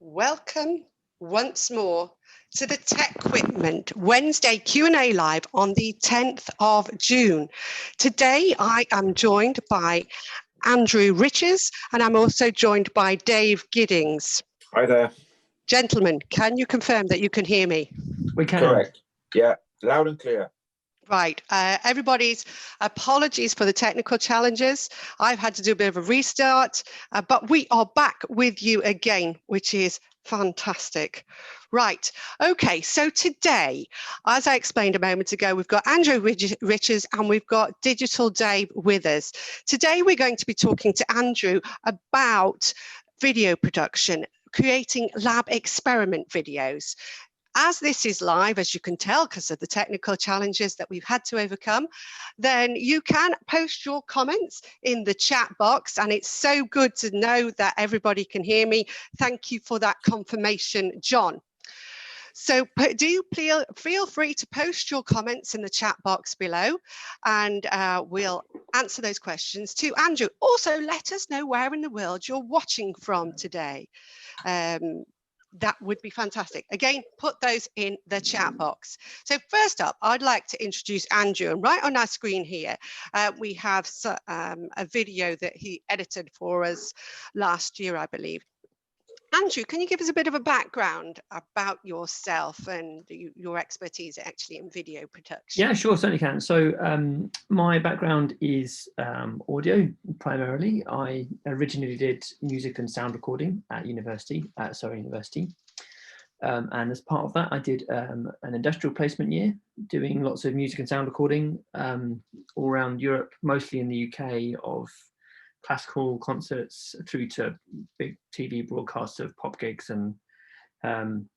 Welcome once more to the TecQuipment Wednesday Q&A Live on the 10th of June. Today I am joined by Andrew Riches and I'm also joined by Dave Giddings. Hi there. Gentlemen, can you confirm that you can hear me? We can. Correct. Yeah, loud and clear. Right. Everybody's apologies for the technical challenges. I've had to do a bit of a restart, but we are back with you again, which is fantastic. Right. Okay. So today, as I explained a moment ago, we've got Andrew Riches and we've got Digital Dave with us. Today, we're going to be talking to Andrew about video production, creating lab experiment videos. As this is live, as you can tell, because of the technical challenges that we've had to overcome, then you can post your comments in the chat box. And it's so good to know that everybody can hear me. Thank you for that confirmation, John. So do feel free to post your comments in the chat box below and we'll answer those questions to Andrew. Also, let us know where in the world you're watching from today. That would be fantastic. Again, put those in the chat box. So first up, I'd like to introduce Andrew. And right on our screen here, we have a video that he edited for us last year, I believe. Andrew, can you give us a bit of a background about yourself and your expertise actually in video production? Yeah, sure, certainly can. So my background is audio primarily. I originally did music and sound recording at university, at Surrey University. And as part of that, I did an industrial placement year, doing lots of music and sound recording all around Europe, mostly in the UK, of classical concerts through to big TV broadcasts of pop gigs and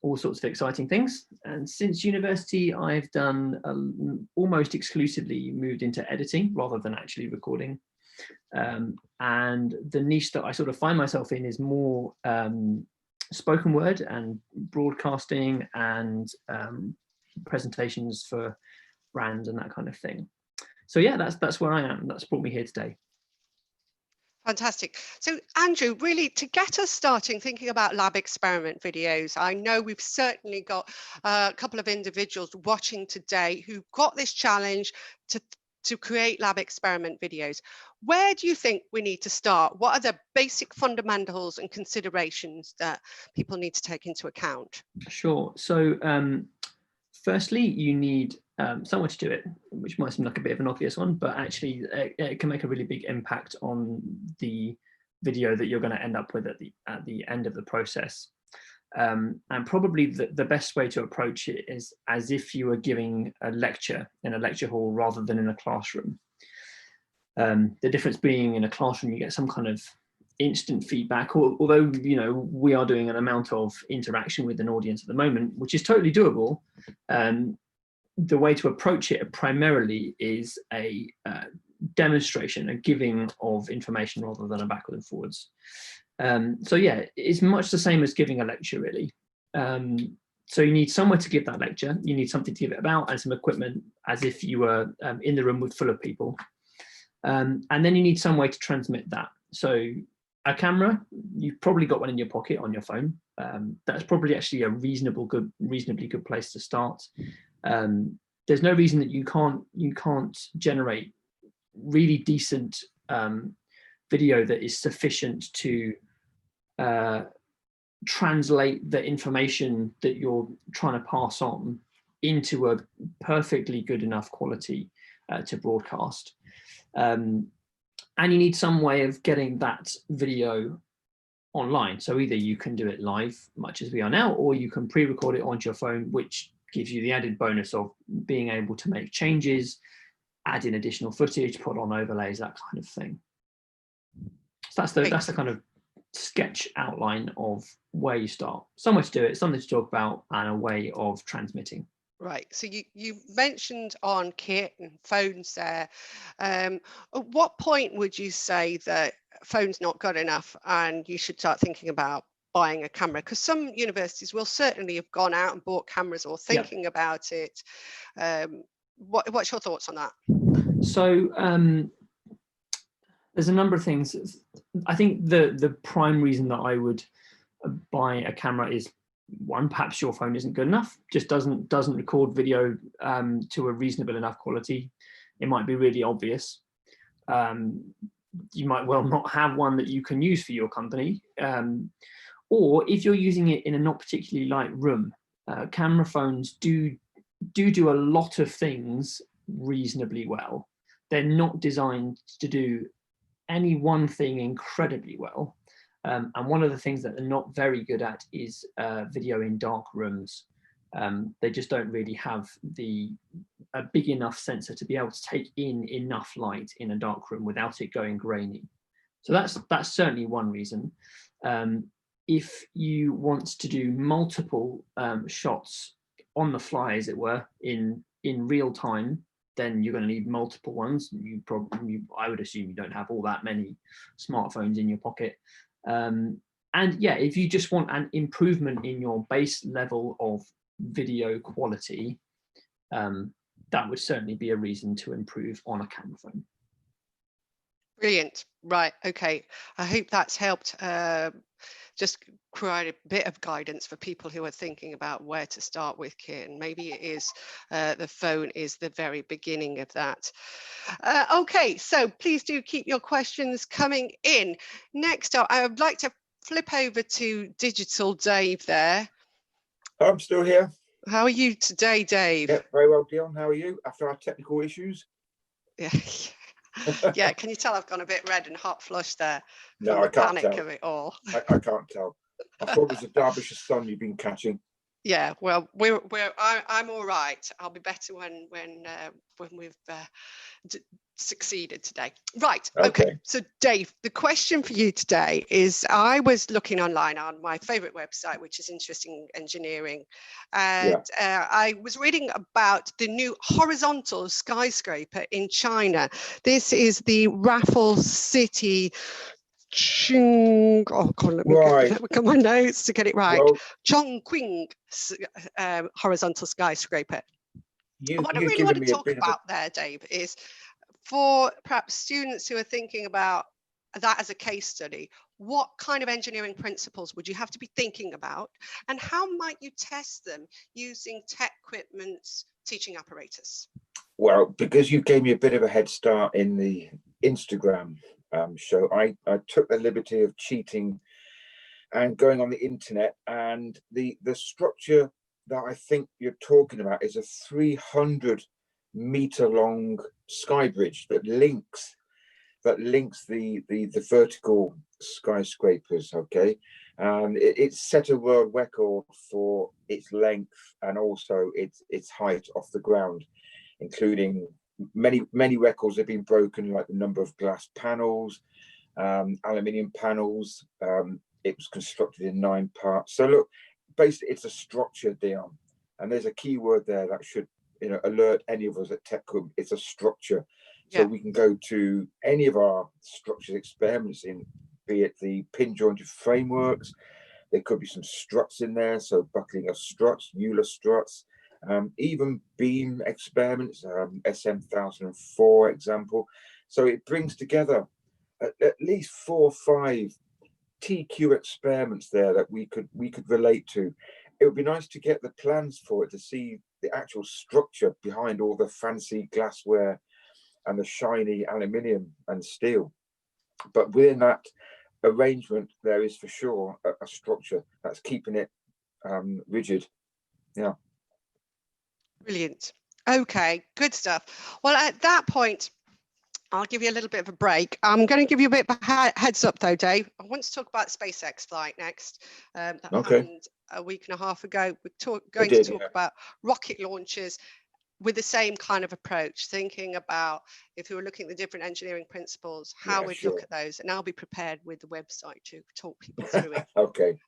all sorts of exciting things. And since university, I've done almost exclusively moved into editing rather than actually recording. And the niche that I sort of find myself in is more spoken word and broadcasting and presentations for brands and that kind of thing. So yeah, that's where I am. That's brought me here today. Fantastic. So Andrew, really to get us starting thinking about lab experiment videos, I know we've certainly got a couple of individuals watching today who've got this challenge to create lab experiment videos. Where do you think we need to start? What are the basic fundamentals and considerations that people need to take into account? Sure. So firstly, you need somewhere to do it, which might seem like a bit of an obvious one, but actually it can make a really big impact on the video that you're going to end up with at the end of the process. And probably the best way to approach it is as if you were giving a lecture in a lecture hall rather than in a classroom. The difference being in a classroom, you get some kind of instant feedback, although we are doing an amount of interaction with an audience at the moment, which is totally doable. The way to approach it primarily is a demonstration, a giving of information rather than a backward and forwards. So yeah, it's much the same as giving a lecture, really. So you need somewhere to give that lecture, you need something to give it about, and some equipment as if you were in the room full of people. And then you need some way to transmit that. So a camera, you've probably got one in your pocket on your phone. That's probably actually a reasonably good place to start. There's no reason that you can't generate really decent video that is sufficient to translate the information that you're trying to pass on into a perfectly good enough quality to broadcast. And you need some way of getting that video online. So either you can do it live, much as we are now, or you can pre-record it onto your phone, which gives you the added bonus of being able to make changes, add in additional footage, put on overlays, that kind of thing. So that's the kind of sketch outline of where you start. Somewhere to do it, something to talk about, and a way of transmitting. Right. So you mentioned on kit and phones there. At what point would you say that phone's not good enough and you should start thinking about buying a camera? Because some universities will certainly have gone out and bought cameras or thinking about it. What's your thoughts on that? So there's a number of things. I think the prime reason that I would buy a camera is, one, perhaps your phone isn't good enough, just doesn't record video to a reasonable enough quality. It might be really obvious. You might well not have one that you can use for your company. Or if you're using it in a not particularly light room, camera phones do a lot of things reasonably well. They're not designed to do any one thing incredibly well. And one of the things that they're not very good at is video in dark rooms. They just don't really have a big enough sensor to be able to take in enough light in a dark room without it going grainy. So that's certainly one reason. If you want to do multiple shots on the fly, as it were, in real time, then you're going to need multiple ones. I would assume you don't have all that many smartphones in your pocket. And yeah, if you just want an improvement in your base level of video quality, that would certainly be a reason to improve on a camera phone. Brilliant. Right. Okay. I hope that's helped just provide a bit of guidance for people who are thinking about where to start with kit. And maybe it is the phone is the very beginning of that. Okay. So please do keep your questions coming in. Next up, I would like to flip over to Digital Dave there. I'm still here. How are you today, Dave? Yeah, very well, Dion. How are you after our technical issues? Yeah. Yeah, can you tell I've gone a bit red and hot flushed there? No, I can't panic tell. of it all. I can't tell. I thought it was a Derbyshire sun you've been catching. Yeah, well, I'm all right. I'll be better when we've succeeded today. Right. Okay. So Dave, the question for you today is, I was looking online on my favorite website, which is Interesting Engineering, and I was reading about the new horizontal skyscraper in China. This is the Raffles City. Oh God, let me get my notes to get it right. Well, Chongqing horizontal skyscraper. What I really want to talk about there, Dave, is for perhaps students who are thinking about that as a case study, what kind of engineering principles would you have to be thinking about, and how might you test them using TecQuipment's teaching apparatus? Well, because you gave me a bit of a head start in the Instagram show, I took the liberty of cheating and going on the internet, and the structure that I think you're talking about is a 300-meter long sky bridge that links the vertical skyscrapers. Okay, and it set a world record for its length and also its height off the ground, including many records have been broken, like the number of glass panels, aluminium panels. It was constructed in 9 parts. So look, basically it's a structure, Dion, and there's a key word there that should alert any of us at TecQuipment. It's a structure. So we can go to any of our structures experiments, in be it the pin jointed frameworks. There could be some struts in there, so buckling of struts, Euler struts, even beam experiments, SM1004 example. So it brings together at least 4 or 5 TQ experiments there that we could relate to. It would be nice to get the plans for it, to see the actual structure behind all the fancy glassware and the shiny aluminium and steel. But within that arrangement, there is for sure a structure that's keeping it rigid. Yeah. Brilliant. Okay, good stuff. Well, at that point, I'll give you a little bit of a break. I'm going to give you a bit of a heads up though, Dave. I want to talk about SpaceX flight next. That happened a week and a half ago. We're going to talk about rocket launches with the same kind of approach, thinking about, if you were looking at the different engineering principles, how we'd look at those. And I'll be prepared with the website to talk people through it. Okay.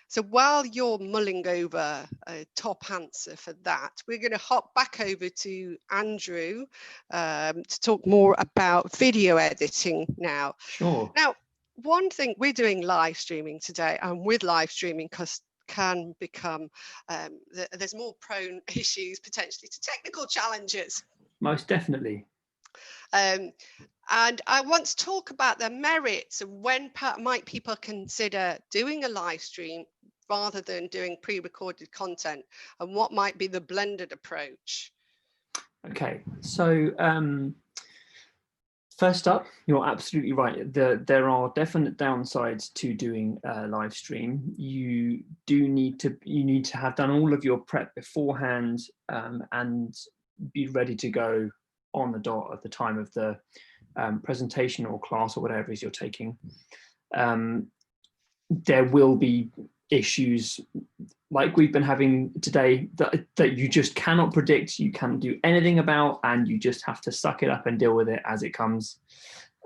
So while you're mulling over a top answer for that, we're going to hop back over to Andrew to talk more about video editing now. Sure. Now, one thing, we're doing live streaming today, and with live streaming can become, there's more prone issues potentially to technical challenges. Most definitely. And I want to talk about the merits of when might people consider doing a live stream rather than doing pre-recorded content, and what might be the blended approach. Okay, so first up, you're absolutely right. There are definite downsides to doing a live stream. You need to have done all of your prep beforehand, and be ready to go on the dot at the time of the presentation or class or whatever it is you're taking. There will be issues like we've been having today that you just cannot predict, you can't do anything about, and you just have to suck it up and deal with it as it comes.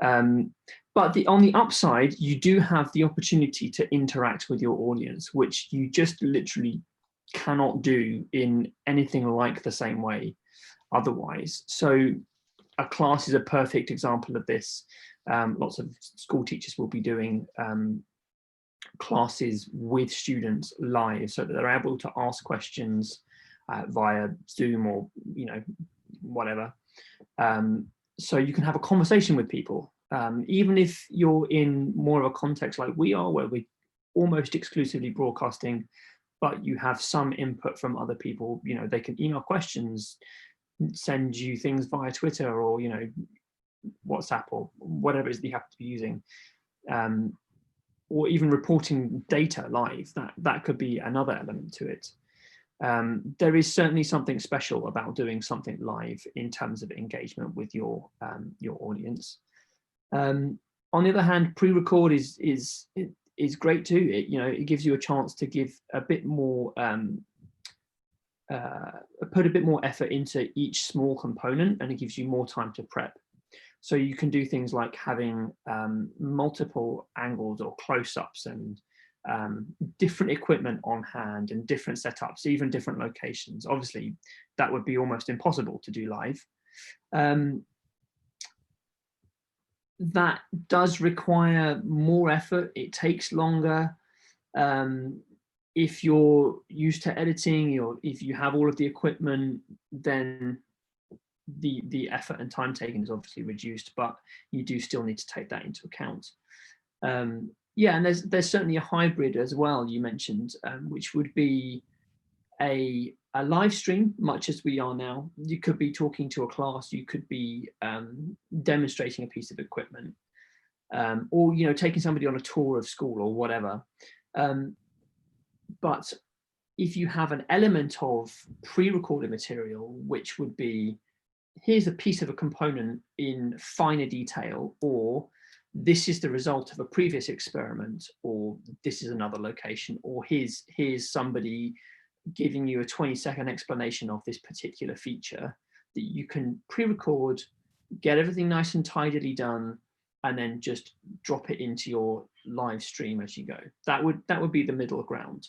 But on the upside, you do have the opportunity to interact with your audience, which you just literally cannot do in anything like the same way otherwise. So a class is a perfect example of this. Lots of school teachers will be doing classes with students live, so that they're able to ask questions via Zoom or whatever. So you can have a conversation with people, even if you're in more of a context like we are, where we're almost exclusively broadcasting, but you have some input from other people. They can email questions, send you things via Twitter or WhatsApp or whatever it is that you have to be using. Or even reporting data live, that could be another element to it. There is certainly something special about doing something live in terms of engagement with your audience. On the other hand, pre-record is great too. It gives you a chance to give a bit more, put a bit more effort into each small component, and it gives you more time to prep. So you can do things like having multiple angles or close-ups and different equipment on hand and different setups, even different locations. Obviously, that would be almost impossible to do live. That does require more effort. It takes longer. If you're used to editing, or if you have all of the equipment, then the effort and time taken is obviously reduced, but you do still need to take that into account. Yeah, and there's certainly a hybrid as well, you mentioned, which would be a live stream, much as we are now. You could be talking to a class, you could be demonstrating a piece of equipment, or taking somebody on a tour of school or whatever. But if you have an element of pre-recorded material, which would be, here's a piece of a component in finer detail, or this is the result of a previous experiment, or this is another location, or here's somebody giving you a 20-second explanation of this particular feature, that you can pre-record, get everything nice and tidily done, and then just drop it into your live stream as you go. That would be the middle ground.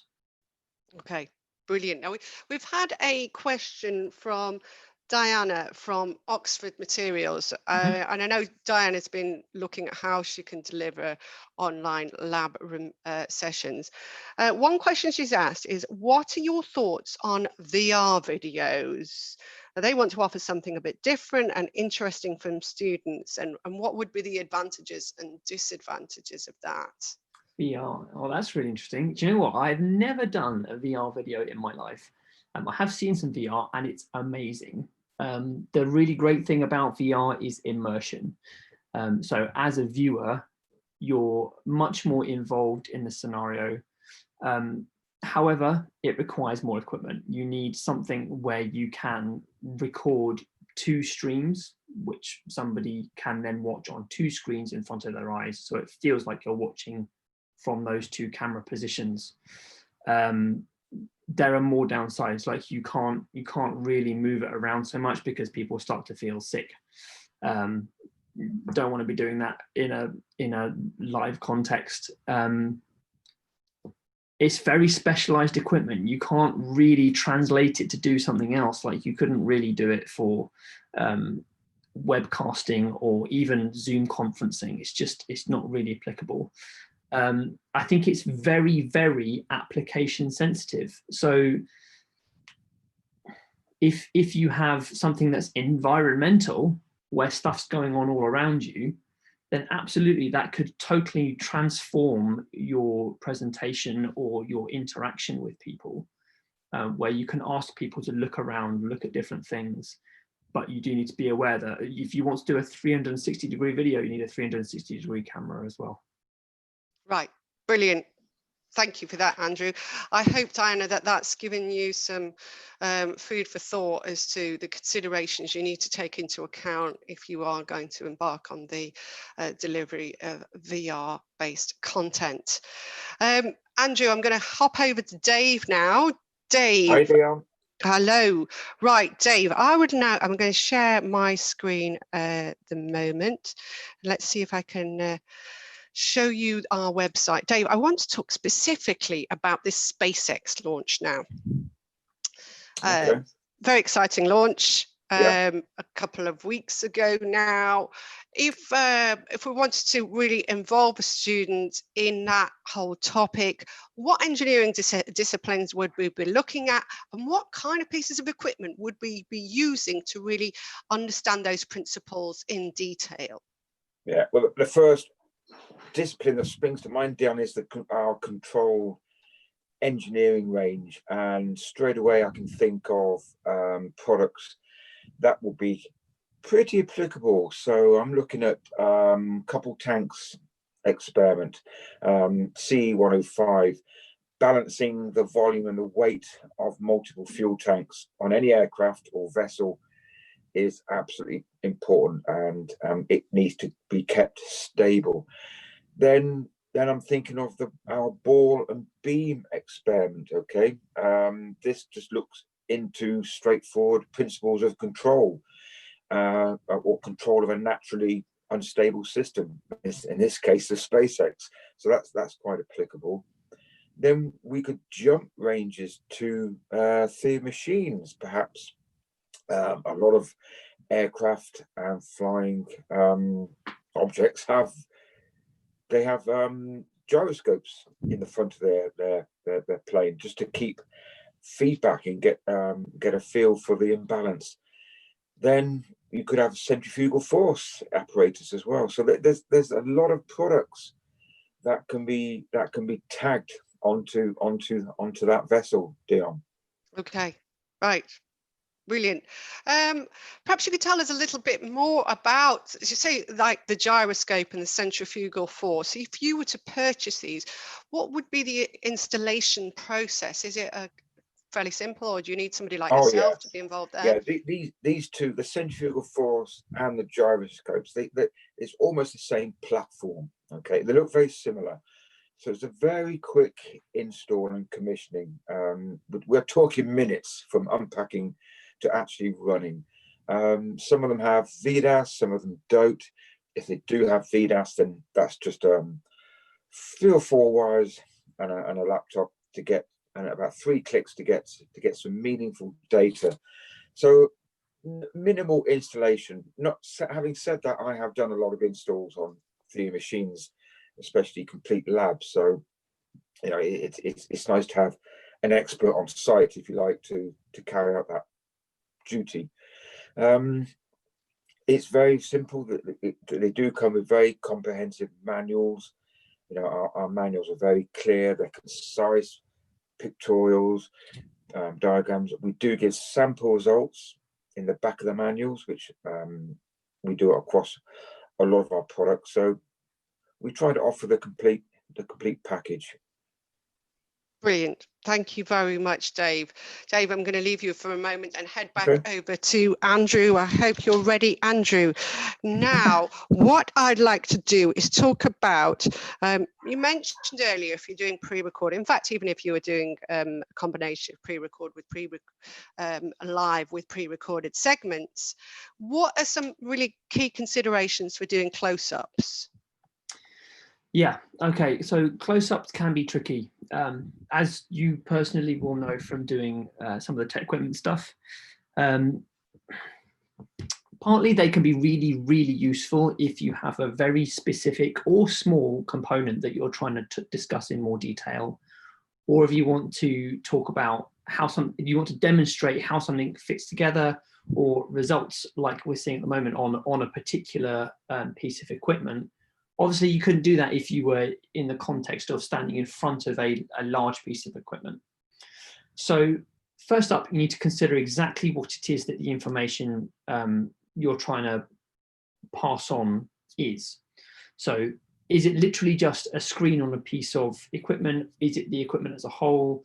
Okay, brilliant. Now we've had a question from Diana from Oxford Materials, and I know Diana's been looking at how she can deliver online lab sessions. One question she's asked is, what are your thoughts on VR videos? They want to offer something a bit different and interesting from students, and what would be the advantages and disadvantages of that? VR, oh, that's really interesting. Do you know what? I've never done a VR video in my life. I have seen some VR and it's amazing. The really great thing about VR is immersion. So as a viewer, you're much more involved in the scenario. However, it requires more equipment. You need something where you can record 2 streams, which somebody can then watch on 2 screens in front of their eyes. So it feels like you're watching from those 2 camera positions. There are more downsides, like you can't really move it around so much because people start to feel sick. Don't want to be doing that in a live context. It's very specialized equipment. You can't really translate it to do something else. Like you couldn't really do it for webcasting or even Zoom conferencing. It's not really applicable. I think it's very, very application sensitive. So if you have something that's environmental, where stuff's going on all around you, then absolutely that could totally transform your presentation or your interaction with people, where you can ask people to look around, look at different things. But you do need to be aware that if you want to do a 360-degree video, you need a 360-degree camera as well. Right, brilliant. Thank you for that, Andrew. I hope, Diana, that that's given you some food for thought as to the considerations you need to take into account if you are going to embark on the delivery of VR-based content. Andrew, I'm going to hop over to Dave now. Dave. Hi, Dion. Hello. Right, Dave, I'm going to share my screen at the moment. Let's see if I can show you our website. Dave, I want to talk specifically about this SpaceX launch now. Okay. Very exciting launch. Yeah. A couple of weeks ago now. If we wanted to really involve a student in that whole topic, what engineering disciplines would we be looking at, and what kind of pieces of equipment would we be using to really understand those principles in detail? Yeah, well, the first discipline that springs to mind, Dion, is our control engineering range, and straight away I can think of products that will be pretty applicable. So I'm looking at couple tanks experiment, C105, balancing the volume and the weight of multiple fuel tanks on any aircraft or vessel is absolutely important, and it needs to be kept stable. Then I'm thinking of our ball and beam experiment. Okay, this just looks into straightforward principles of control, or control of a naturally unstable system. In this case, the SpaceX. So that's quite applicable. Then we could jump ranges to theory machines, perhaps. A lot of aircraft and flying objects have gyroscopes in the front of their plane, just to keep feedback and get a feel for the imbalance. Then you could have centrifugal force apparatus as well. So there's a lot of products that can be tagged onto that vessel, Dion. Okay, right. Brilliant. Perhaps you could tell us a little bit more about, as you say, like the gyroscope and the centrifugal force. If you were to purchase these, what would be the installation process? Is it fairly simple, or do you need somebody like yourself to be involved there? Yeah, these two, the centrifugal force and the gyroscopes, it's almost the same platform. Okay, they look very similar. So it's a very quick install and commissioning. But we're talking minutes from unpacking to actually running. Some of them have VDAS, some of them don't. If they do have VDAS, then that's just 3 or 4 wires and a laptop to get, and about 3 clicks to get some meaningful data. So minimal installation. Not having said that, I have done a lot of installs on theory machines, especially complete labs. So you know, it's nice to have an expert on site, if you like, to carry out that duty. It's very simple. They do come with very comprehensive manuals. You know, our manuals are very clear, they're concise, pictorials, diagrams. We do give sample results in the back of the manuals, which we do across a lot of our products. So we try to offer the complete package. Brilliant. Thank you very much, Dave. Dave, I'm going to leave you for a moment and head back over to Andrew. I hope you're ready, Andrew. Now, what I'd like to do is talk about, you mentioned earlier if you're doing pre-record, in fact, even if you were doing a combination of pre-record with live with pre-recorded segments, what are some really key considerations for doing close-ups? Yeah, okay, so close-ups can be tricky. As you personally will know from doing some of the TecQuipment stuff, partly they can be really, really useful if you have a very specific or small component that you're trying to discuss in more detail, or if you want to talk about if you want to demonstrate how something fits together, or results like we're seeing at the moment on a particular piece of equipment. Obviously, you couldn't do that if you were in the context of standing in front of a large piece of equipment. So first up, you need to consider exactly what it is that the information you're trying to pass on is. So is it literally just a screen on a piece of equipment? Is it the equipment as a whole?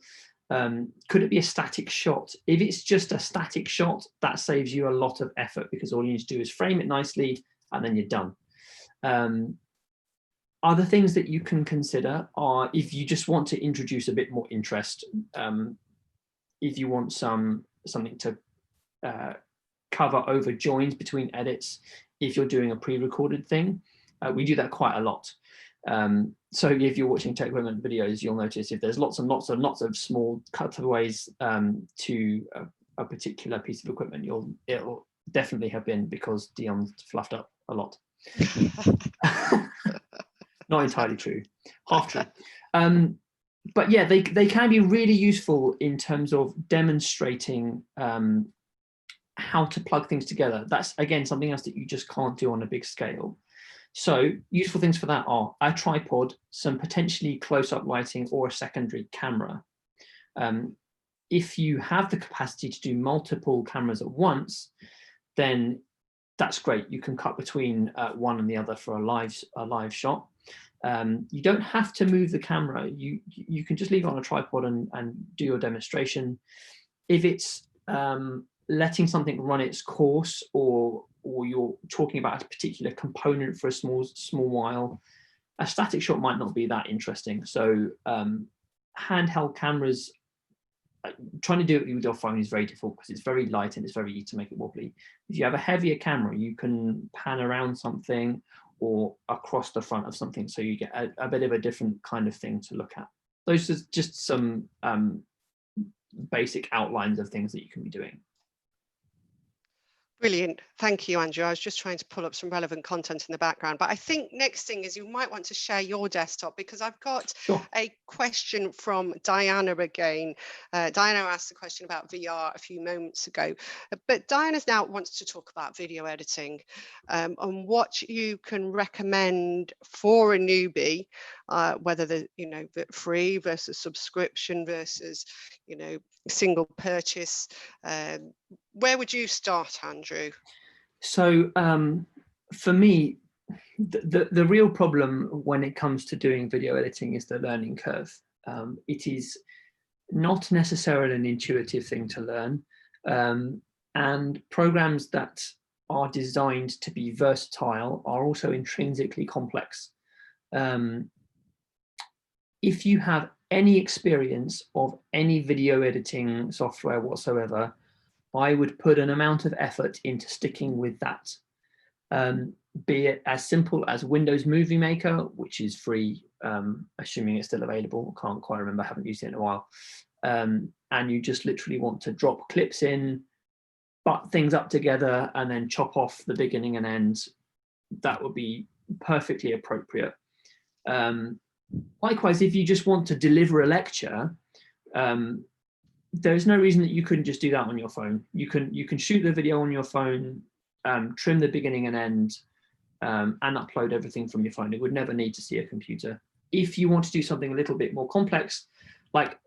Could it be a static shot? If it's just a static shot, that saves you a lot of effort, because all you need to do is frame it nicely and then you're done. Other things that you can consider are, if you just want to introduce a bit more interest, if you want something to cover over joins between edits, if you're doing a pre-recorded thing, we do that quite a lot. So if you're watching TecQuipment videos, you'll notice if there's lots and lots and lots of small cutaways to a particular piece of equipment, it'll definitely have been because Dion's fluffed up a lot. Not entirely true, half true. But yeah, they can be really useful in terms of demonstrating how to plug things together. That's, again, something else that you just can't do on a big scale. So useful things for that are a tripod, some potentially close-up lighting, or a secondary camera. If you have the capacity to do multiple cameras at once, then that's great. You can cut between one and the other for a live shot. You don't have to move the camera. You can just leave it on a tripod and do your demonstration. If it's letting something run its course, or you're talking about a particular component for a small while, a static shot might not be that interesting. So handheld cameras, trying to do it with your phone is very difficult because it's very light and it's very easy to make it wobbly. If you have a heavier camera, you can pan around something or across the front of something, so you get a bit of a different kind of thing to look at. Those are just some basic outlines of things that you can be doing. Brilliant. Thank you, Andrew. I was just trying to pull up some relevant content in the background, but I think next thing is you might want to share your desktop, because I've got a question from Diana again. Diana asked the question about VR a few moments ago, but Diana now wants to talk about video editing and what you can recommend for a newbie, whether the free versus subscription versus single purchase. Where would you start, Andrew? So for me, the real problem when it comes to doing video editing is the learning curve. It is not necessarily an intuitive thing to learn, and programs that are designed to be versatile are also intrinsically complex. If you have any experience of any video editing software whatsoever, I would put an amount of effort into sticking with that. Be it as simple as Windows Movie Maker, which is free, assuming it's still available. Can't quite remember, haven't used it in a while. And you just literally want to drop clips in, butt things up together, and then chop off the beginning and end. That would be perfectly appropriate. Likewise, if you just want to deliver a lecture, there's no reason that you couldn't just do that on your phone. You can shoot the video on your phone, trim the beginning and end, and upload everything from your phone. It would never need to see a computer. If you want to do something a little bit more complex, like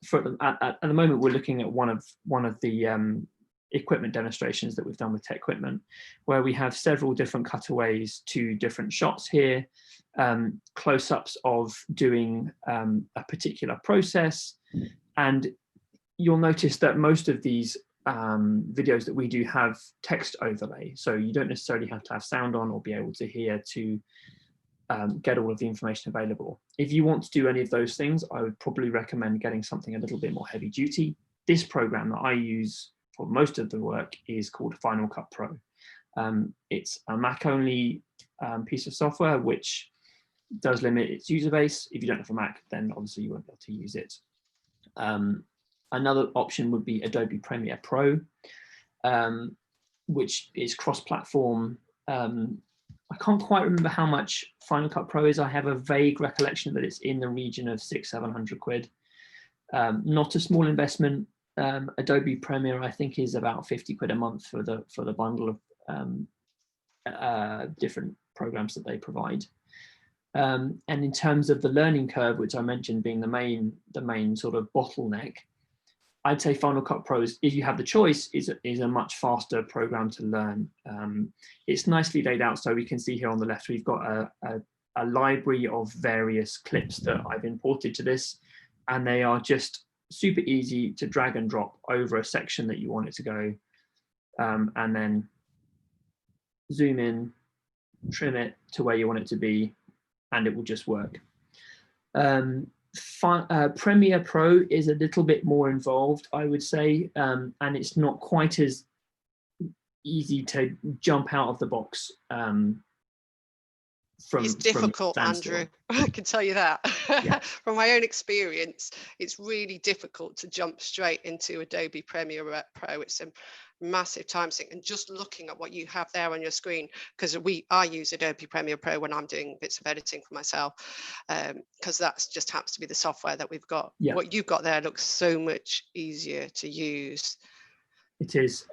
at the moment, we're looking at one of the equipment demonstrations that we've done with TecQuipment, where we have several different cutaways to different shots here, close-ups of doing a particular process. And you'll notice that most of these videos that we do have text overlay, so you don't necessarily have to have sound on or be able to hear to get all of the information available. If you want to do any of those things, I would probably recommend getting something a little bit more heavy duty. This program that I use for most of the work is called Final Cut Pro. It's a Mac only piece of software, which does limit its user base. If you don't have a Mac, then obviously you won't be able to use it. Another option would be Adobe Premiere Pro, which is cross-platform. I can't quite remember how much Final Cut Pro is. I have a vague recollection that it's in the region of 600–700 quid. Not a small investment. Adobe Premiere, I think, is about 50 quid a month for the bundle of different programs that they provide. And in terms of the learning curve, which I mentioned being the main sort of bottleneck, I'd say Final Cut Pro, if you have the choice, is a much faster program to learn. It's nicely laid out, so we can see here on the left we've got a library of various clips that I've imported to this, and they are just super easy to drag and drop over a section that you want it to go, and then zoom in, trim it to where you want it to be, and it will just work. Premiere Pro is a little bit more involved, I would say, and it's not quite as easy to jump out of the box. It's difficult, Andrew. I can tell you that. Yeah. From my own experience, it's really difficult to jump straight into Adobe Premiere Pro. It's a massive time sink, and just looking at what you have there on your screen, because I use Adobe Premiere Pro when I'm doing bits of editing for myself, because that just happens to be the software that we've got. Yeah. What you've got there looks so much easier to use. It is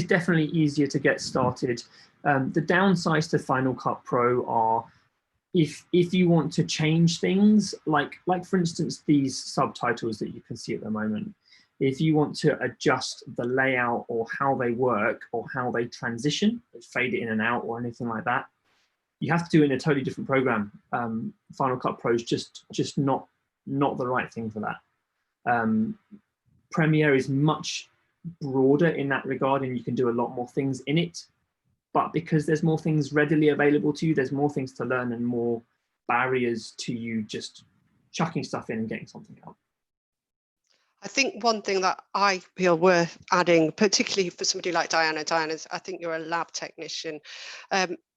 definitely easier to get started. The downsides to Final Cut Pro are if you want to change things, like for instance these subtitles that you can see at the moment. If you want to adjust the layout or how they work or how they transition, fade it in and out or anything like that, you have to do it in a totally different program. Final Cut Pro is just not the right thing for that. Premiere is much broader in that regard, and you can do a lot more things in it. But because there's more things readily available to you, there's more things to learn and more barriers to you just chucking stuff in and getting something out. I think one thing that I feel worth adding, particularly for somebody like Diana, I think you're a lab technician,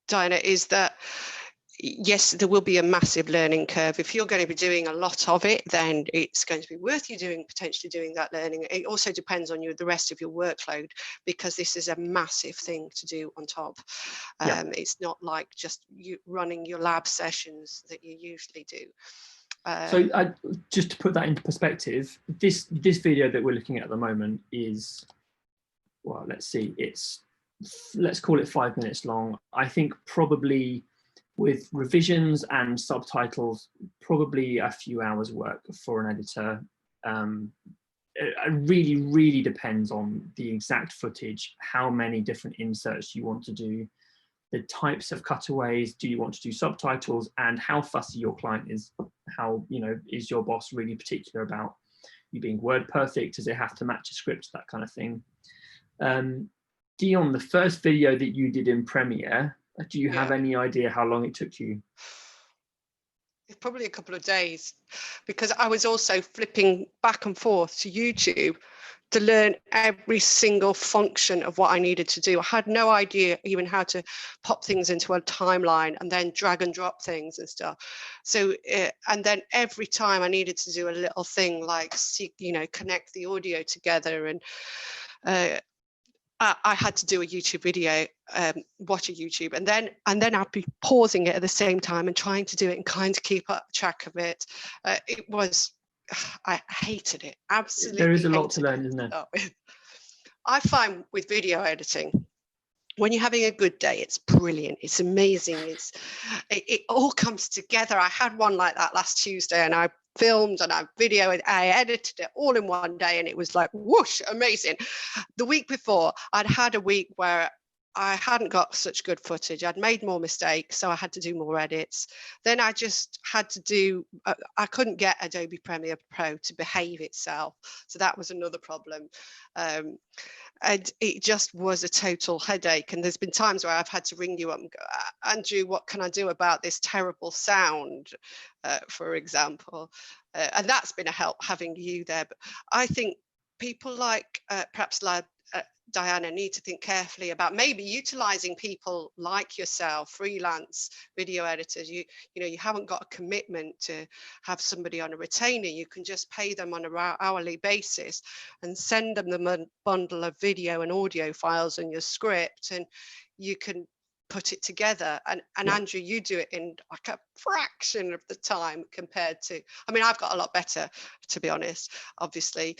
Diana, is that yes, there will be a massive learning curve. If you're going to be doing a lot of it, then it's going to be worth you potentially doing that learning. It also depends on the rest of your workload, because this is a massive thing to do on top. It's not like just you running your lab sessions that you usually do. So just to put that into perspective, this video that we're looking at the moment is, well, let's call it 5 minutes long. I think probably with revisions and subtitles, probably a few hours work for an editor. It really, really depends on the exact footage, how many different inserts you want to do, the types of cutaways, do you want to do subtitles, and how fussy your client is. How, is your boss really particular about you being word perfect? Does it have to match a script? That kind of thing. Dion, the first video that you did in Premiere, do you have any idea how long it took you? It's probably a couple of days, because I was also flipping back and forth to YouTube to learn every single function of what I needed to do. I had no idea even how to pop things into a timeline and then drag and drop things and stuff. So, and then every time I needed to do a little thing like, connect the audio together, and I had to do a YouTube video, watch a YouTube, and then I'd be pausing it at the same time and trying to do it and kind of keep up track of it. I hated it, absolutely. There is a lot to learn, isn't there? I find with video editing, when you're having a good day, it's brilliant, it's amazing, it all comes together. I had one like that last Tuesday, and I filmed and I videoed, I edited it all in one day, and it was like whoosh, amazing. The week before, I'd had a week where I hadn't got such good footage. I'd made more mistakes, so I had to do more edits. Then I just had to do, I couldn't get Adobe Premiere Pro to behave itself. So that was another problem. And it just was a total headache. And there's been times where I've had to ring you up and go, Andrew, what can I do about this terrible sound, for example? And that's been a help having you there. But I think people like perhaps like Diana need to think carefully about maybe utilizing people like yourself, freelance video editors. You haven't got a commitment to have somebody on a retainer. You can just pay them on an hourly basis and send them a bundle of video and audio files and your script, and you can put it together. And Yeah. Andrew, you do it in like a fraction of the time compared to, I mean, I've got a lot better, to be honest, obviously,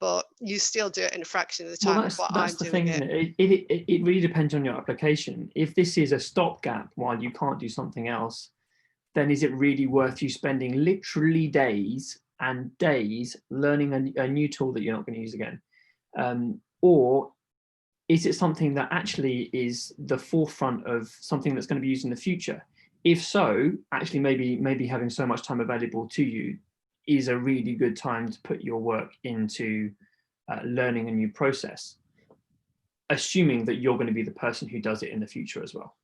but you still do it in a fraction of the time of what I'm that's the doing thing. it. It really depends on your application. If this is a stopgap while you can't do something else, then is it really worth you spending literally days and days learning a new tool that you're not going to use again? Or is it something that actually is the forefront of something that's going to be used in the future? If so, actually maybe having so much time available to you is a really good time to put your work into learning a new process, assuming that you're going to be the person who does it in the future as well.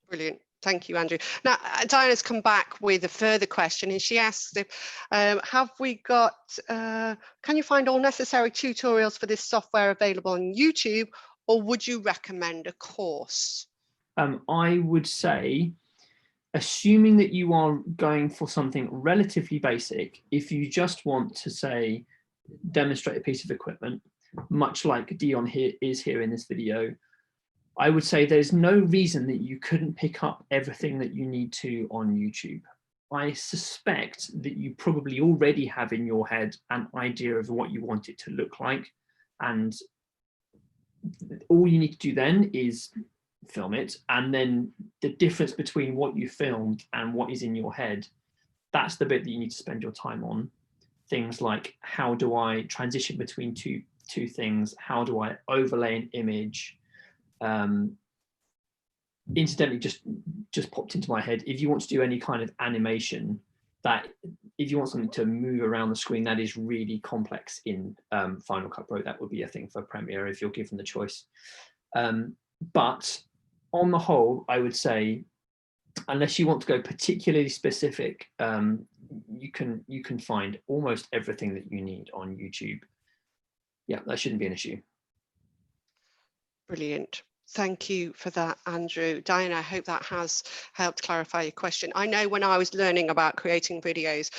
Brilliant. Thank you, Andrew. Now, Diana's come back with a further question, and she asks if, have we got, can you find all necessary tutorials for this software available on YouTube, or would you recommend a course? I would say, assuming that you are going for something relatively basic, if you just want to say, demonstrate a piece of equipment, much like Dion is here in this video, I would say there's no reason that you couldn't pick up everything that you need to on YouTube. I suspect that you probably already have in your head an idea of what you want it to look like. And all you need to do then is film it. And then the difference between what you filmed and what is in your head, that's the bit that you need to spend your time on. Things like, how do I transition between two things? How do I overlay an image? Incidentally, just popped into my head, if you want to do any kind of animation, that if you want something to move around the screen that is really complex in Final Cut Pro, that would be a thing for Premiere if you're given the choice. But on the whole, I would say, unless you want to go particularly specific, you can find almost everything that you need on YouTube. Yeah, that shouldn't be an issue. Brilliant. Thank you for that, Andrew. Diana, I hope that has helped clarify your question. I know when I was learning about creating videos,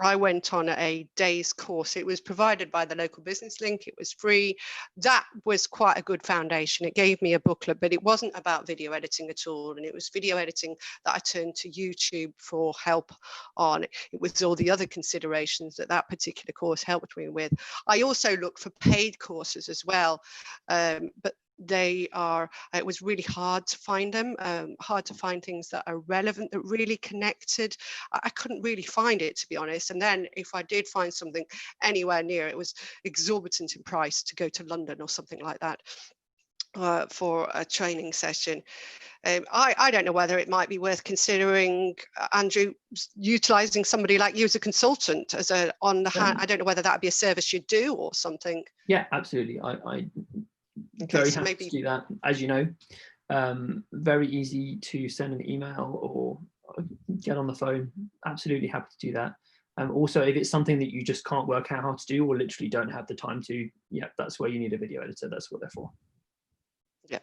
I went on a day's course. It was provided by the local business link. It was free. That was quite a good foundation. It gave me a booklet, but it wasn't about video editing at all. And it was video editing that I turned to YouTube for help on. It was all the other considerations that that particular course helped me with. I also looked for paid courses as well, but it was really hard to find them, hard to find things that are relevant, that really connected. I couldn't really find it, to be honest. And then if I did find something anywhere near, it was exorbitant in price to go to London or something like that for a training session. I don't know whether it might be worth considering, Andrew, utilizing somebody like you as a consultant, as a on the hand. I don't know whether that would be a service you do or something. Yeah, absolutely. I Okay, very so happy maybe to do that. As you know, very easy to send an email or get on the phone. Absolutely happy to do that. Also, if it's something that you just can't work out how to do or literally don't have the time to, yeah, that's where you need a video editor. That's what they're for. Yeah.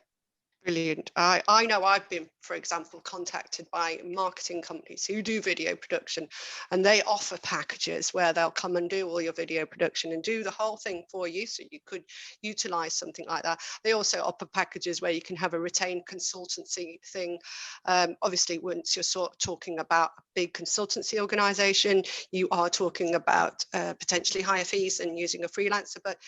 Brilliant. I know I've been, for example, contacted by marketing companies who do video production, and they offer packages where they'll come and do all your video production and do the whole thing for you, so you could utilize something like that. They also offer packages where you can have a retained consultancy thing. Obviously, once you're talking about a big consultancy organization, you are talking about potentially higher fees than using a freelancer, but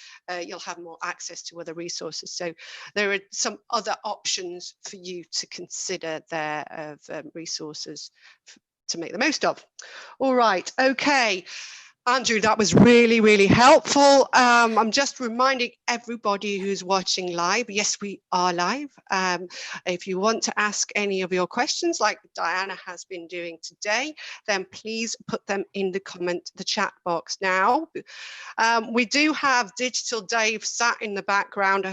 you'll have more access to other resources. So there are some other options for you to consider there of resources to make the most of. All right, okay. Andrew, that was really, really helpful. I'm just reminding everybody who's watching live, yes, we are live. If you want to ask any of your questions like Diana has been doing today, then please put them in the chat box now. We do have Digital Dave sat in the background.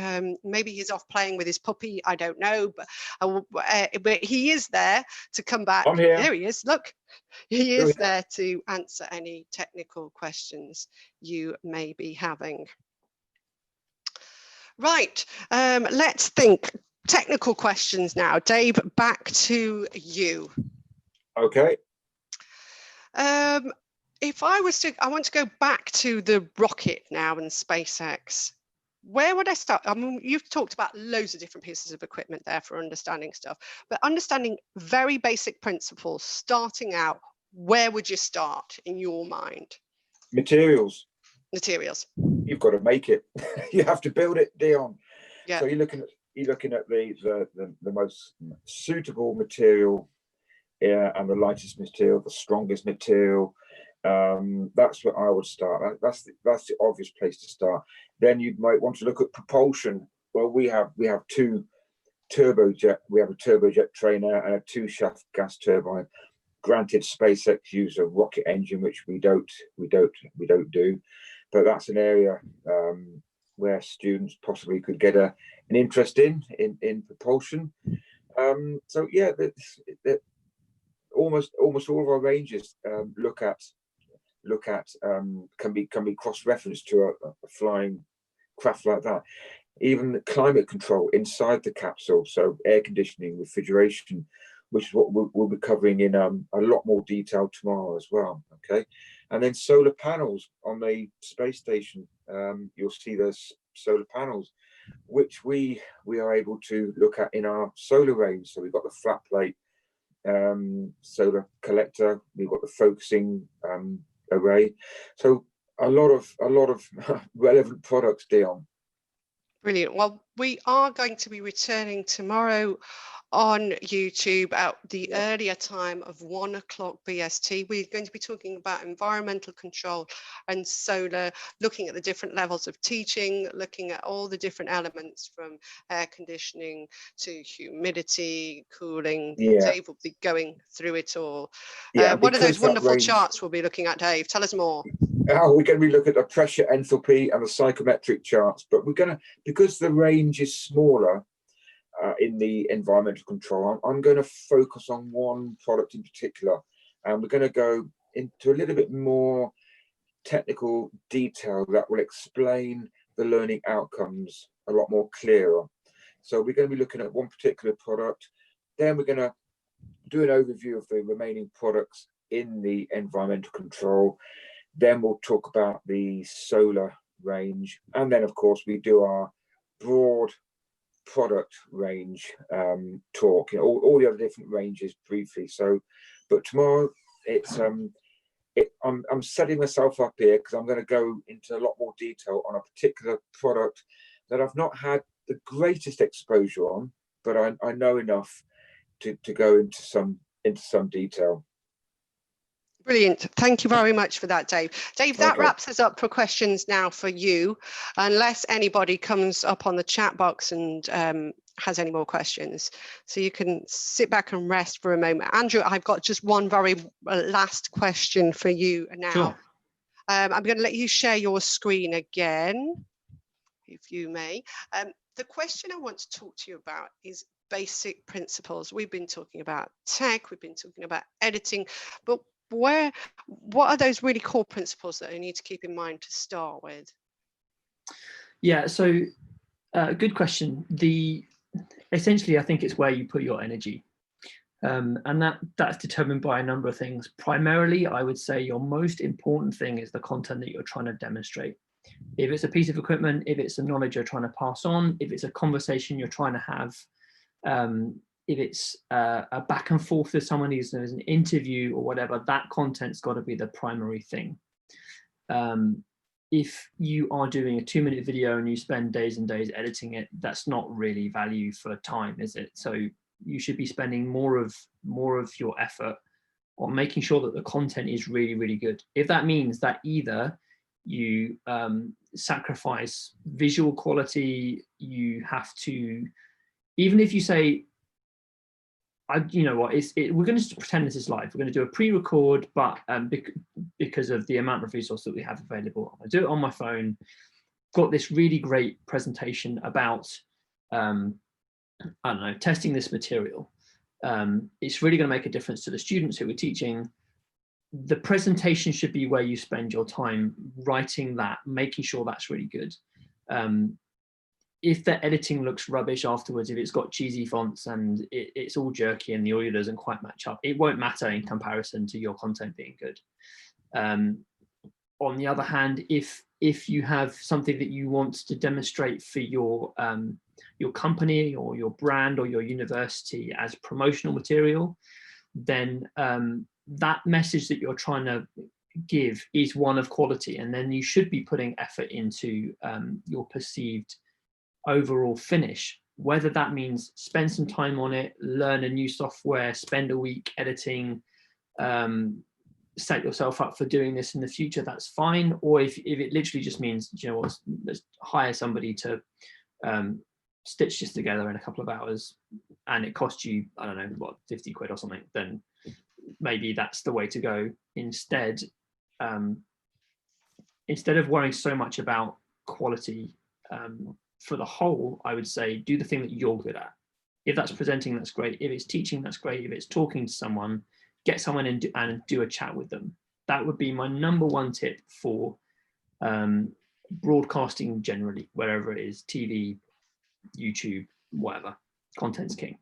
Maybe he's off playing with his puppy, I don't know, but he is there to come back. I'm here. There he is, look. He is there to answer any technical questions you may be having. Right, let's think. Technical questions now. Dave, back to you. Okay. If I want to go back to the rocket now and SpaceX. where would I start? I mean, you've talked about loads of different pieces of equipment there for understanding stuff, but understanding very basic principles, starting out, where would you start in your mind? Materials. Materials. You've got to make it. You have to build it, Dion. Yeah. So you're looking at the most suitable material, and the lightest material, the strongest material. That's where I would start. That's the obvious place to start. Then you might want to look at propulsion. Well, we have two turbojet. We have a turbojet trainer and a 2-shaft gas turbine. Granted, SpaceX use a rocket engine, which we don't do, but that's an area where students possibly could get an interest in propulsion. So yeah, almost all of our ranges can be cross-referenced to a flying craft like that. Even the climate control inside the capsule, so air conditioning, refrigeration, which is what we'll be covering in a lot more detail tomorrow as well. Okay, and then solar panels on the space station. You'll see those solar panels, which we are able to look at in our solar range. So we've got the flat plate solar collector, we've got the focusing array. So a lot of relevant products, Dion. Brilliant. Well, we are going to be returning tomorrow on YouTube at the earlier time of 1 o'clock BST. We're going to be talking about environmental control and solar, looking at the different levels of teaching, looking at all the different elements from air conditioning to humidity, cooling. Yeah. Dave will be going through it all. Yeah, what are those wonderful charts we'll be looking at, Dave? Tell us more. Oh, we're going to be looking at the pressure, enthalpy, and the psychometric charts. But we're going to, because the range is smaller in the environmental control, I'm going to focus on one product in particular, and we're going to go into a little bit more technical detail that will explain the learning outcomes a lot more clearer. So we're going to be looking at one particular product, then we're going to do an overview of the remaining products in the environmental control. Then we'll talk about the solar range, and then of course we do our broad product range talk, all the other different ranges briefly. So, but tomorrow I'm setting myself up here because I'm going to go into a lot more detail on a particular product that I've not had the greatest exposure on, but I know enough to go into some detail. Brilliant. Thank you very much for that, Dave. Dave, that wraps us up for questions now for you, unless anybody comes up on the chat box and has any more questions. So you can sit back and rest for a moment. Andrew, I've got just one very last question for you now. Sure. I'm going to let you share your screen again, if you may. The question I want to talk to you about is basic principles. We've been talking about tech, we've been talking about editing, but what are those really core principles that I need to keep in mind to start with? Yeah, so good question. Essentially, I think it's where you put your energy. And that's determined by a number of things. Primarily, I would say your most important thing is the content that you're trying to demonstrate. If it's a piece of equipment, if it's a knowledge you're trying to pass on, if it's a conversation you're trying to have, if it's a back and forth with someone who's an interview or whatever, that content's got to be the primary thing. If you are doing a 2-minute video and you spend days and days editing it, that's not really value for time, is it? So you should be spending more of your effort on making sure that the content is really, really good. If that means that either you sacrifice visual quality, you have to, even if you say, you know what, we're going to pretend this is live. We're going to do a pre-record, but because of the amount of resource that we have available, I do it on my phone. Got this really great presentation about, I don't know, testing this material. It's really going to make a difference to the students who we're teaching. The presentation should be where you spend your time writing that, making sure that's really good. If the editing looks rubbish afterwards, if it's got cheesy fonts and it's all jerky and the audio doesn't quite match up, it won't matter in comparison to your content being good. On the other hand, if you have something that you want to demonstrate for your company or your brand or your university as promotional material, then that message that you're trying to give is one of quality, and then you should be putting effort into your perceived overall finish, whether that means spend some time on it, learn a new software, spend a week editing, set yourself up for doing this in the future, that's fine. Or if it literally just means, you know what, let's hire somebody to stitch this together in a couple of hours and it costs you, I don't know, what, 50 quid or something, then maybe that's the way to go instead. Instead of worrying so much about quality for the whole, I would say do the thing that you're good at. If that's presenting, that's great. If it's teaching, that's great. If it's talking to someone, get someone in and do a chat with them. That would be my number one tip for broadcasting generally, wherever it is, TV, YouTube, whatever. Content's king.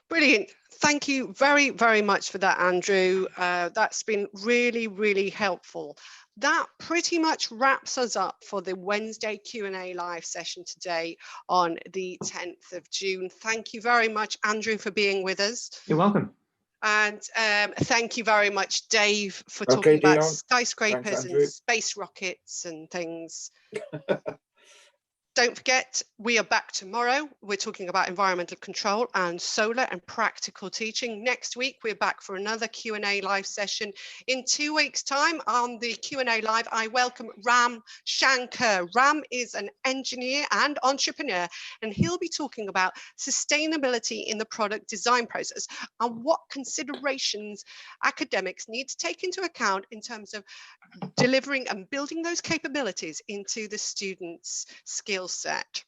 Brilliant. Thank you very, very much for that, Andrew. That's been really, really helpful. That pretty much wraps us up for the Wednesday Q&A live session today on the 10th of June. Thank you very much, Andrew, for being with us. You're welcome. And thank you very much, Dave, for talking about skyscrapers and space rockets and things. Don't forget, we are back tomorrow. We're talking about environmental control and solar and practical teaching. Next week, we're back for another Q&A live session. In 2 weeks' time on the Q&A live, I welcome Ram Shankar. Ram is an engineer and entrepreneur, and he'll be talking about sustainability in the product design process and what considerations academics need to take into account in terms of delivering and building those capabilities into the students' skill set.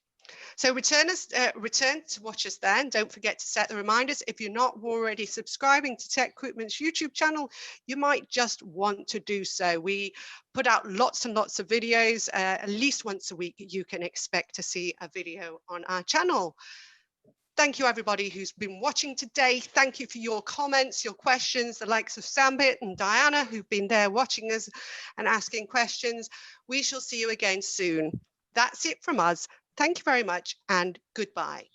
So return to watch us then. Don't forget to set the reminders. If you're not already subscribing to TecQuipment's YouTube channel, you might just want to do so. We put out lots and lots of videos. At least once a week, you can expect to see a video on our channel. Thank you, everybody who's been watching today. Thank you for your comments, your questions, the likes of Sambit and Diana, who've been there watching us and asking questions. We shall see you again soon. That's it from us. Thank you very much and goodbye.